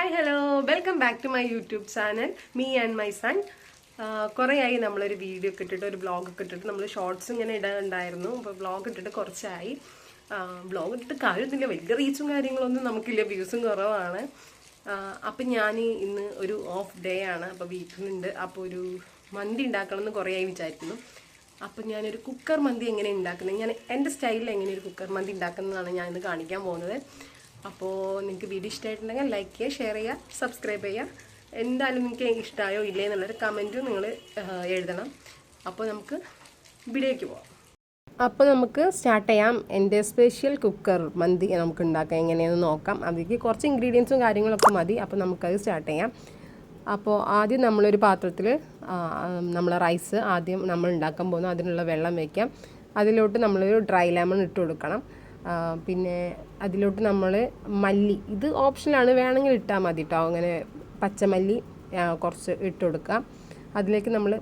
Hi hello welcome back to my YouTube channel me and my son. കുറേയായി നമ്മളൊരു video ഒക്കെ ഇട്ടിട്ട് ഒരു വ്ളോഗ് ഒക്കെ ഇട്ടിട്ട് നമ്മൾ ഷോർട്സ് ഇങ്ങനെ ഇടാനുണ്ടായിരുന്നു. അപ്പോൾ വ്ളോഗ് ഇട്ടിട്ട് കുറച്ചായി. വ്ളോഗ് ഇട്ടിട്ട് കാര്യമൊന്നുമില്ല, വലിയ റീച്ചും കാര്യങ്ങളൊന്നും നമുക്കില്ല, വ്യൂസും കുറവാണ്. അപ്പം ഞാൻ ഇന്ന് ഒരു ഓഫ് ഡേ ആണ്, അപ്പോൾ വീട്ടിലുണ്ട്. അപ്പോൾ ഒരു മന്തി ഉണ്ടാക്കണമെന്ന് കുറേയായി വിചാരിക്കുന്നു. അപ്പം ഞാനൊരു കുക്കർ മന്തി എങ്ങനെ ഉണ്ടാക്കുന്നത്, ഞാൻ എൻ്റെ സ്റ്റൈലിൽ എങ്ങനെ ഒരു കുക്കർ മന്തി ഉണ്ടാക്കുന്നതാണ് ഞാൻ ഇന്ന് കാണിക്കാൻ പോകുന്നത്. അപ്പോൾ നിങ്ങൾക്ക് വീഡിയോ ഇഷ്ടമായിട്ടുണ്ടെങ്കിൽ ലൈക്ക് ചെയ്യുക, ഷെയർ ചെയ്യുക, സബ്സ്ക്രൈബ് ചെയ്യുക. എന്തായാലും നിങ്ങൾക്ക് ഇഷ്ടമായോ ഇല്ലേ എന്നുള്ളൊരു കമൻറ്റും നിങ്ങൾ എഴുതണം. അപ്പോൾ നമുക്ക് വീഡിയോയ്ക്ക് പോകാം. അപ്പോൾ നമുക്ക് സ്റ്റാർട്ട് ചെയ്യാം. എൻ്റെ സ്പെഷ്യൽ കുക്കർ മന്തി നമുക്ക് ഉണ്ടാക്കാം എങ്ങനെയാണെന്ന് നോക്കാം. അതിലേക്ക് കുറച്ച് ഇൻഗ്രീഡിയൻസും കാര്യങ്ങളൊക്കെ മതി. അപ്പോൾ നമുക്കത് സ്റ്റാർട്ട് ചെയ്യാം. അപ്പോൾ ആദ്യം നമ്മളൊരു പാത്രത്തിൽ നമ്മൾ റൈസ് ആദ്യം നമ്മൾ ഉണ്ടാക്കാൻ പോകുന്നു, അതിനുള്ള വെള്ളം വയ്ക്കാം. അതിലോട്ട് നമ്മളൊരു ഡ്രൈ ലെമൺ ഇട്ട് കൊടുക്കണം. പിന്നെ അതിലോട്ട് നമ്മൾ മല്ലി, ഇത് ഓപ്ഷനാണ്, വേണമെങ്കിൽ ഇട്ടാൽ മതി കേട്ടോ. അങ്ങനെ പച്ചമല്ലി കുറച്ച് ഇട്ട് കൊടുക്കാം. അതിലേക്ക് നമ്മൾ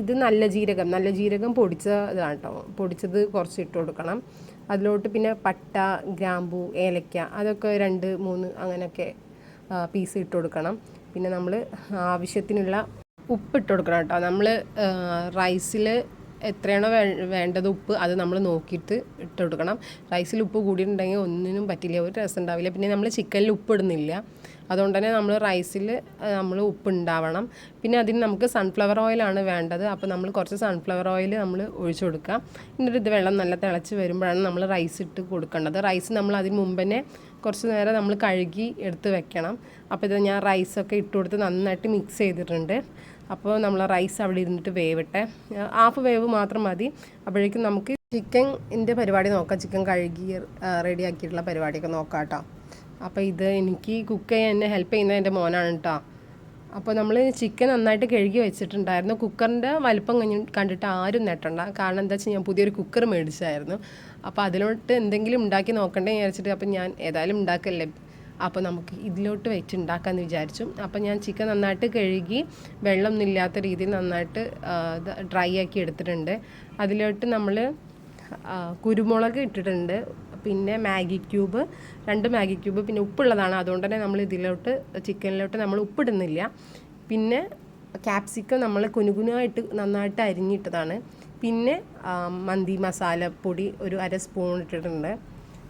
ഇത് നല്ല ജീരകം പൊടിച്ചതാണ് കേട്ടോ, പൊടിച്ചത് കുറച്ച് ഇട്ട് കൊടുക്കണം. അതിലോട്ട് പിന്നെ പട്ട, ഗ്രാമ്പൂ, ഏലക്ക അതൊക്കെ 2-3 അങ്ങനെയൊക്കെ പീസ് ഇട്ട് കൊടുക്കണം. പിന്നെ നമ്മൾ ആവശ്യത്തിനുള്ള ഉപ്പ് ഇട്ട് കൊടുക്കണം കേട്ടോ. നമ്മൾ റൈസിൽ എത്രയാണോ വേണ്ടത് ഉപ്പ്, അത് നമ്മൾ നോക്കിയിട്ട് ഇട്ട് കൊടുക്കണം. റൈസിൽ ഉപ്പ് കൂടിയിട്ടുണ്ടെങ്കിൽ ഒന്നിനും പറ്റില്ല, ഒരു രസം ഉണ്ടാവില്ല. പിന്നെ നമ്മൾ ചിക്കനിൽ ഉപ്പ് ഇടുന്നില്ല, അതുകൊണ്ട് തന്നെ നമ്മൾ റൈസിൽ നമ്മൾ ഉപ്പ് ഉണ്ടാവണം. പിന്നെ അതിന് നമുക്ക് സൺഫ്ലവർ ഓയിലാണ് വേണ്ടത്. അപ്പോൾ നമ്മൾ കുറച്ച് സൺഫ്ലവർ ഓയിൽ നമ്മൾ ഒഴിച്ചു കൊടുക്കാം. എന്നിട്ട് ഇത് വെള്ളം നല്ല തിളച്ച് വരുമ്പോഴാണ് നമ്മൾ റൈസ് ഇട്ട് കൊടുക്കേണ്ടത്. റൈസ് നമ്മൾ അതിന് മുമ്പ് തന്നെ കുറച്ച് നേരം നമ്മൾ കഴുകി എടുത്ത് വെക്കണം. അപ്പോൾ ഇത് ഞാൻ റൈസൊക്കെ ഇട്ട് കൊടുത്ത് നന്നായിട്ട് മിക്സ് ചെയ്തിട്ടുണ്ട്. അപ്പോൾ നമ്മൾ റൈസ് അവിടെ ഇരുന്നിട്ട് വേവട്ടെ, ഹാഫ് വേവ് മാത്രം മതി. അപ്പോഴേക്കും നമുക്ക് ചിക്കൻ്റെ പരിപാടി നോക്കാം. ചിക്കൻ കഴുകി റെഡിയാക്കിയിട്ടുള്ള പരിപാടിയൊക്കെ നോക്കാം കേട്ടോ. അപ്പോൾ ഇത് എനിക്ക് കുക്ക് ചെയ്യാൻ എന്നെ ഹെൽപ്പ് ചെയ്യുന്നത് എൻ്റെ മോനാണ് കേട്ടോ. അപ്പോൾ നമ്മൾ ചിക്കൻ നന്നായിട്ട് കഴുകി വെച്ചിട്ടുണ്ടായിരുന്നു. കുക്കറിൻ്റെ വലിപ്പം കണ്ടിട്ട് ആരും നെട്ടണ്ട, കാരണം എന്താ വെച്ചാൽ ഞാൻ പുതിയൊരു കുക്കർ മേടിച്ചായിരുന്നു. അപ്പോൾ അതിലോട്ട് എന്തെങ്കിലും ഉണ്ടാക്കി നോക്കണ്ടേ വിചാരിച്ചിട്ട്, അപ്പം ഞാൻ ഏതായാലും ഉണ്ടാക്കല്ലേ, അപ്പോൾ നമുക്ക് ഇതിലോട്ട് വെച്ച് ഉണ്ടാക്കാമെന്ന് വിചാരിച്ചു. അപ്പോൾ ഞാൻ ചിക്കൻ നന്നായിട്ട് കഴുകി വെള്ളമൊന്നും ഇല്ലാത്ത രീതിയിൽ നന്നായിട്ട് ഡ്രൈ ആക്കി എടുത്തിട്ടുണ്ട്. അതിലോട്ട് നമ്മൾ കുരുമുളക് ഇട്ടിട്ടുണ്ട്, പിന്നെ മാഗി ക്യൂബ് 2 മാഗി ക്യൂബ്, പിന്നെ ഉപ്പുള്ളതാണ്, അതുകൊണ്ട് തന്നെ നമ്മൾ ഇതിലോട്ട് ചിക്കനിലോട്ട് നമ്മൾ ഉപ്പിടുന്നില്ല. പിന്നെ ക്യാപ്സിക്കം നമ്മൾ കുനുകുനായിട്ട് നന്നായിട്ട് അരിഞ്ഞിട്ടതാണ്. പിന്നെ മന്തി മസാലപ്പൊടി ഒരു 1/2 സ്പൂൺ ഇട്ടിട്ടുണ്ട്.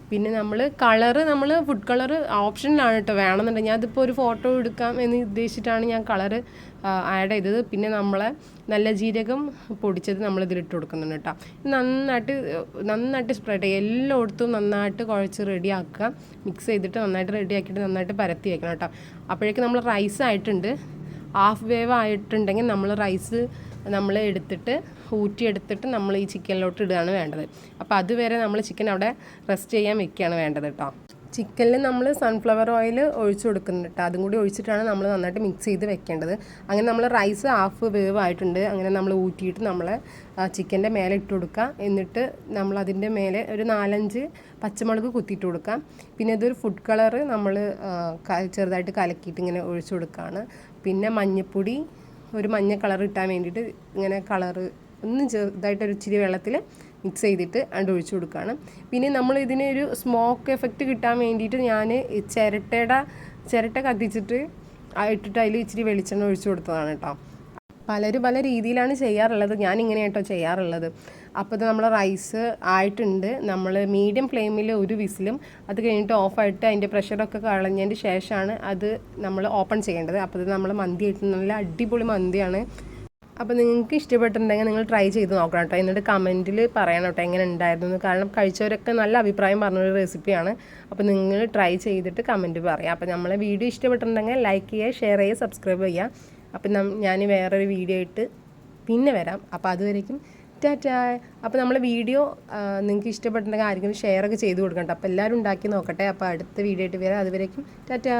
പിന്നെ നമ്മൾ കളറ്, നമ്മൾ ഫുഡ് കളറ് ഓപ്ഷനിലാണ് കേട്ടോ, വേണമെന്നുണ്ടെങ്കിൽ ഞാനതിപ്പോൾ ഒരു ഫോട്ടോ എടുക്കാം എന്ന് ഉദ്ദേശിച്ചിട്ടാണ് ഞാൻ കളറ് ആഡ് ചെയ്തത്. പിന്നെ നമ്മളെ നല്ല ജീരകം പൊടിച്ചത് നമ്മളിതിലിട്ട് കൊടുക്കുന്നുണ്ട് കേട്ടോ. നന്നായിട്ട് സ്പ്രെഡ് ചെയ്യുക, എല്ലായിടത്തും നന്നായിട്ട് കുഴച്ച് റെഡിയാക്കുക. മിക്സ് ചെയ്തിട്ട് നന്നായിട്ട് റെഡിയാക്കിയിട്ട് നന്നായിട്ട് പരത്തി വയ്ക്കണം കേട്ടോ. അപ്പോഴേക്കും നമ്മൾ റൈസ് ആയിട്ടുണ്ട്. ഹാഫ് വേവ് ആയിട്ടുണ്ടെങ്കിൽ നമ്മൾ റൈസ് നമ്മൾ ഊറ്റിയെടുത്തിട്ട് നമ്മൾ ഈ ചിക്കനിലോട്ട് ഇടുകയാണ് വേണ്ടത്. അപ്പോൾ അതുവരെ നമ്മൾ ചിക്കൻ അവിടെ റെസ്റ്റ് ചെയ്യാൻ വെക്കുകയാണ് വേണ്ടത് കേട്ടോ. ചിക്കനിൽ നമ്മൾ സൺഫ്ലവർ ഓയിൽ ഒഴിച്ചു കൊടുക്കുന്നുണ്ട് കേട്ടോ. അതും കൂടി ഒഴിച്ചിട്ടാണ് നമ്മൾ നന്നായിട്ട് മിക്സ് ചെയ്ത് വെക്കേണ്ടത്. അങ്ങനെ നമ്മൾ റൈസ് ഹാഫ് വേവ് ആയിട്ടുണ്ട്. അങ്ങനെ നമ്മൾ ഊറ്റിയിട്ട് നമ്മൾ ചിക്കൻ്റെ മേലെ ഇട്ട് കൊടുക്കുക. എന്നിട്ട് നമ്മൾ അതിൻ്റെ മേലെ ഒരു 4-5 പച്ചമുളക് കുത്തിയിട്ട് കൊടുക്കാം. പിന്നെ ഇതൊരു ഫുഡ് കളറ് നമ്മൾ ചെറുതായിട്ട് കലക്കിയിട്ട് ഇങ്ങനെ ഒഴിച്ചു കൊടുക്കുകയാണ്. പിന്നെ മഞ്ഞൾപ്പൊടി, ഒരു മഞ്ഞ കളർ കിട്ടാൻ വേണ്ടിയിട്ട് ഇങ്ങനെ കളറ് ഒന്ന് ചെറുതായിട്ടൊരു ഇച്ചിരി വെള്ളത്തിൽ മിക്സ് ചെയ്തിട്ട് അത് ഒഴിച്ചു കൊടുക്കുകയാണ്. പിന്നെ നമ്മൾ ഇതിനൊരു സ്മോക്ക് എഫക്റ്റ് കിട്ടാൻ വേണ്ടിയിട്ട് ഞാൻ ചിരട്ട കത്തിച്ചിട്ട് ഇട്ടിട്ട് അതിൽ ഇച്ചിരി വെളിച്ചെണ്ണ ഒഴിച്ചു കൊടുത്തതാണ് കേട്ടോ. പലരും പല രീതിയിലാണ് ചെയ്യാറുള്ളത്, ഞാനിങ്ങനെ കേട്ടോ ചെയ്യാറുള്ളത്. അപ്പോൾ ഇത് നമ്മൾ റൈസ് ആയിട്ടുണ്ട്. നമ്മൾ മീഡിയം ഫ്ലെയിമിൽ ഒരു വിസിലും, അത് കഴിഞ്ഞിട്ട് ഓഫായിട്ട് അതിൻ്റെ പ്രഷറൊക്കെ കളഞ്ഞതിന് ശേഷമാണ് അത് നമ്മൾ ഓപ്പൺ ചെയ്യേണ്ടത്. അപ്പോൾ ഇത് നമ്മൾ മന്തി ആയിട്ട് നല്ല അടിപൊളി മന്തിയാണ്. അപ്പോൾ നിങ്ങൾക്ക് ഇഷ്ടപ്പെട്ടിട്ടുണ്ടെങ്കിൽ നിങ്ങൾ ട്രൈ ചെയ്ത് നോക്കണം കേട്ടോ. എന്നിട്ട് കമൻറ്റിൽ പറയണം കേട്ടോ എങ്ങനെ ഉണ്ടായിരുന്നു. കാരണം കഴിച്ചവരൊക്കെ നല്ല അഭിപ്രായം പറഞ്ഞൊരു റെസിപ്പിയാണ്. അപ്പോൾ നിങ്ങൾ ട്രൈ ചെയ്തിട്ട് കമൻറ്റ് പറയാം. അപ്പോൾ നമ്മളെ വീഡിയോ ഇഷ്ടപ്പെട്ടിട്ടുണ്ടെങ്കിൽ ലൈക്ക് ചെയ്യുക, ഷെയർ ചെയ്യുക, സബ്സ്ക്രൈബ് ചെയ്യുക. അപ്പം ഞാൻ വേറൊരു വീഡിയോ ആയിട്ട് പിന്നെ വരാം. അപ്പോൾ അതുവരേക്കും ടാറ്റാ. അപ്പോൾ നമ്മളെ വീഡിയോ നിങ്ങൾക്ക് ഇഷ്ടപ്പെട്ടിട്ടുണ്ടെങ്കിൽ ആരെങ്കിലും ഷെയറൊക്കെ ചെയ്ത് കൊടുക്കട്ടെ. അപ്പോൾ എല്ലാവരും ഉണ്ടാക്കി നോക്കട്ടെ. അപ്പോൾ അടുത്ത വീഡിയോ ആയിട്ട് വരാം. അതുവരേക്കും ടാറ്റാ.